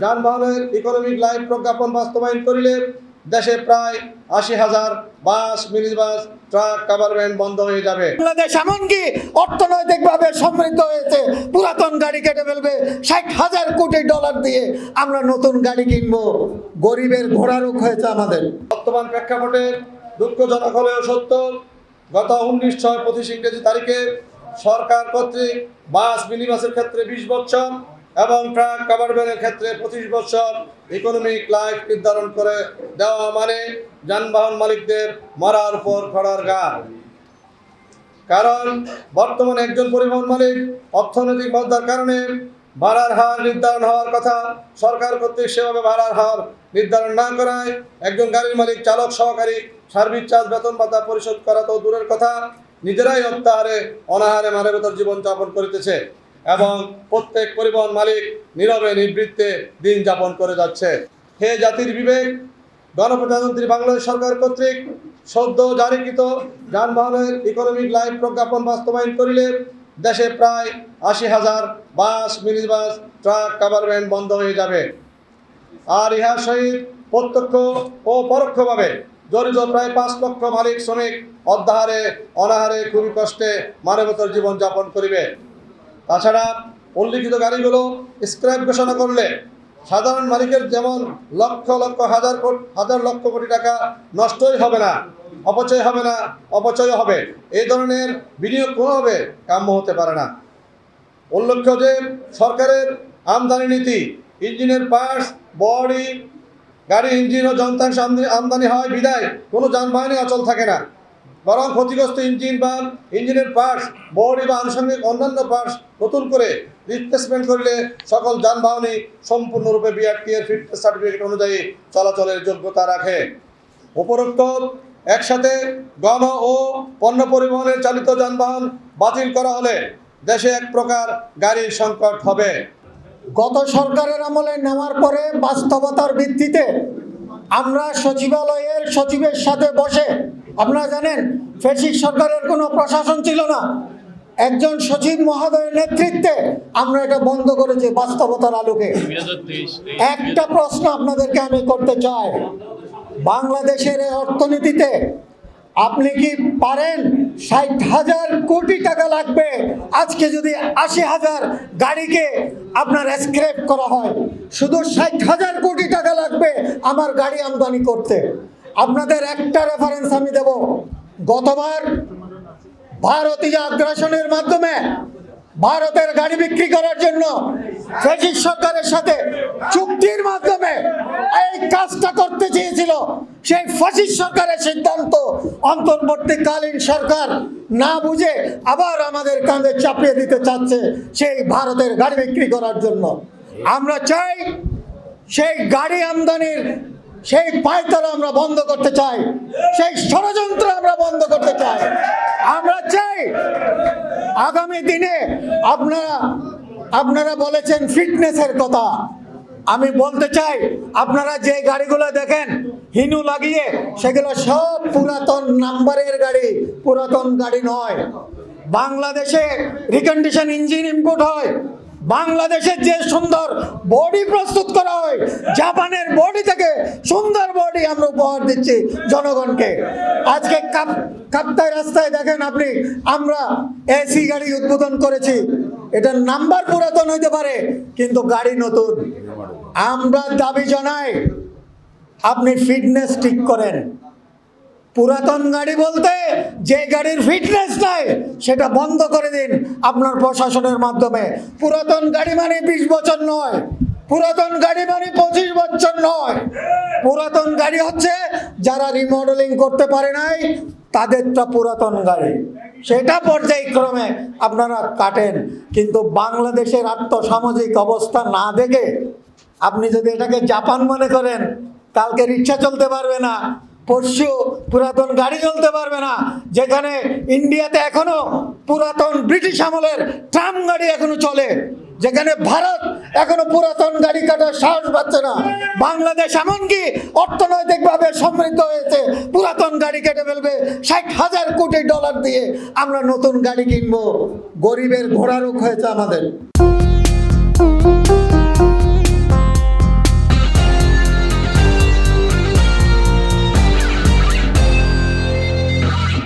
যানবাহনের economic life প্রজ্ঞাপন বাস্তবায়ন করিলে দেশে প্রায় ৮০,০০০ bus, mini bus, truck, cover van বন্ধ হয়ে যাবে। বাংলাদেশ এমনকি অর্থনৈতিকভাবে সমৃদ্ধ হয়েছে, পুরাতন গাড়ি কেটে ফেলবে। ৬০,০০০ কোটি ডলার দিয়ে আমরা নতুন গাড়ি কিনবো। গরিবের ঘোড়ারোগ হয়েছে আমাদের। বর্তমান প্রেক্ষাপটে দুঃখজনক হলেও সত্য, গত 19/6/25 ইংরেজি তারিখে সরকার কর্তৃক বাস, মিনি বাসের ক্ষেত্রে 20 বছর এবং ট্রাক, কাভার ভ্যানের ক্ষেত্রে 25 বছর ইকোনমিক লাইফ নির্ধারণ করে দেওয়া মানে যানবাহন মালিকদের মরার উপর খড়ার গাছ। কারণ বর্তমানে একজন পরিবহন মালিক অর্থনৈতিক মন্দার কারণে ভাড়ার হার নির্ধারণ হওয়ার কথা, সরকার কর্তৃক সেভাবে ভাড়ার হার নির্ধারণ না করায় একজন গাড়ির মালিক, চালক, সহকারী সার্ভিস চার্জ, বেতন ভাতা পরিশোধ করা তো দূরের কথা, নিজেরাই অত্যাহারে অনাহারে মানবেতর জীবন যাপন করিতেছে এবং প্রত্যেক পরিবহন মালিক নীরবে নিবৃত্তে দিন যাপন করে যাচ্ছে। হে জাতির বিবেক, গণপ্রজাতন্ত্রী বাংলাদেশ সরকার কর্তৃক সদ্য জারিকৃত যানবাহনের ইকোনমিক লাইফ প্রজ্ঞাপন বাস্তবায়ন করিলে দেশে প্রায় ৮০,০০০ bus, mini bus, truck, cover van বন্ধ হয়ে যাবে। আর ইহার সহিত প্রত্যক্ষ ও পরোক্ষভাবে জড়িত প্রায় ৫ লক্ষ মালিক শ্রমিক অর্ধাহারে অনাহারে খুবই কষ্টে মানবেতর জীবন যাপন করিবে। তাছাড়া উল্লিখিত গাড়িগুলো স্ক্র্যাপ ঘোষণা করলে সাধারণ মালিকের যেমন লক্ষ লক্ষ হাজার লক্ষ কোটি টাকা নষ্টই হবে না, অপচয় হবে না, অপচয় হবে। এই ধরনের বিনিয়োগ কোনোভাবে কাম্য হতে পারে না। উল্লেখ্য যে সরকারের আমদানি নীতি, ইঞ্জিনের পার্টস, বডি, গাড়ি ইঞ্জিন ও যন্ত্রাংশ আমদানি হয় বিদায় কোনো যানবাহনই অচল থাকে না, বরং ক্ষতিগ্রস্ত ইঞ্জিন বা ইঞ্জিনের পার্টস, বডি বা আনুষঙ্গিক অন্যান্য পার্টস নতুন করে রিপ্লেসমেন্ট করলে সকল যানবাহনই সম্পূর্ণরূপে বিআরটি এর ফিটনেস সার্টিফিকেট অনুযায়ী চলাচলের যোগ্যতা রাখে। উপরোক্ত একসাথে গণ ও পণ্য পরিবহনের চালিত যানবাহন বাতিল করা হলে দেশে এক প্রকার গাড়ির সংকট হবে। গত সরকারের আমলে নেওয়ার পরে বাস্তবতার ভিত্তিতে আমরা সচিবালয়ের সচিবের সাথে বসে, আপনারা জানেন ফ্যাসিস্ট সরকারের কোনো প্রশাসন ছিল না, একজন সচিব মহোদয়ের নেতৃত্বে আমরা এটা বন্ধ করেছি বাস্তবতার আলোকে। একটা প্রশ্ন আপনাদেরকে আমি করতে চাই, বাংলাদেশের এই অর্থনীতিতে আপনি কি পারেন ৬০,০০০ কোটি টাকা লাগবে আজকে যদি ৮০,০০০ গাড়িকে আপনার স্ক্র্যাপ করা হয়? শুধু ৬০,০০০ কোটি টাকা লাগবে আমার গাড়ি আমদানি করতে। আপনাদের একটা রেফারেন্স আমি দেব, গতবার ভারতীয় আগ্রাসনের মাধ্যমে ভারতের গাড়ি বিক্রি করার জন্য ফ্যাসিস্ট সরকারের সাথে চুক্তির মাধ্যমে এই কাজটা করতে চেয়েছিল। সেই ফ্যাসিস্ট সরকারের সিদ্ধান্ত অন্তর্বর্তীকালীন সরকার না বুঝে আবার আমাদের কাঁধে চাপিয়ে দিতে চাচ্ছে সেই ভারতের গাড়ি বিক্রি করার জন্য। আমরা চাই সেই গাড়ি আমদানির সেই পায়তারা আমরা বন্ধ করতে চাই, সেই ষড়যন্ত্র আমরা বন্ধ করতে চাই। আমরা চাই আগামী দিনে আপনারা বলেছেন ফিটনেসের কথা, আমি বলতে চাই আপনারা যে গাড়িগুলো দেখেন হিনু লাগিয়ে, সেগুলো সব পুরাতন নাম্বারের গাড়ি, পুরাতন গাড়ি নয়। বাংলাদেশে রিকন্ডিশন ইঞ্জিন ইম্পোর্ট হয়, বাংলাদেশের যে সুন্দর বডি প্রস্তুত করা হয়, জাপানের বডি থেকে সুন্দর বডি আমরা উপহার দিচ্ছি জনগণকে। আজকে কাপ্তাই রাস্তায় দেখেন আপনি, আমরা এসি গাড়ি উদ্বোধন করেছি, এটার নাম্বার পুরাতন হইতে পারে কিন্তু গাড়ি নতুন। আমরা দাবি জানাই আপনি ফিটনেস ঠিক করেন। পুরাতন গাড়ি বলতে যে গাড়ির ফিটনেস নাই সেটা বন্ধ করে দিন আপনার প্রশাসনের মাধ্যমে। পুরাতন গাড়ি মানে 20 বছর নয়, পুরাতন গাড়ি মানে 25 বছর নয়। পুরাতন গাড়ি হচ্ছে যারা রিমডেলিং করতে পারে নাই তাদেরটা পুরাতন গাড়ি, সেটা পর্যায়ক্রমে আপনারা কাটেন। কিন্তু বাংলাদেশের আর্থসামাজিক অবস্থা না দেখে আপনি যদি এটাকে জাপান মনে করেন, কালকে রিক্সা চলতে পারবে না, পরশু পুরাতন গাড়ি চলতে পারবে না। যেখানে ইন্ডিয়াতে এখনো পুরাতন ব্রিটিশ আমলের ট্রাম গাড়ি এখনো চলে, যেখানে ভারত এখনো পুরাতন গাড়ি কাটার সাহস পাচ্ছে না, বাংলাদেশ এমনকি অর্থনৈতিকভাবে সমৃদ্ধ হয়েছে, পুরাতন গাড়ি কেটে ফেলবে। ৬০,০০০ কোটি ডলার দিয়ে আমরা নতুন গাড়ি কিনবো। গরিবের ঘোড়ারোগ হয়েছে আমাদের।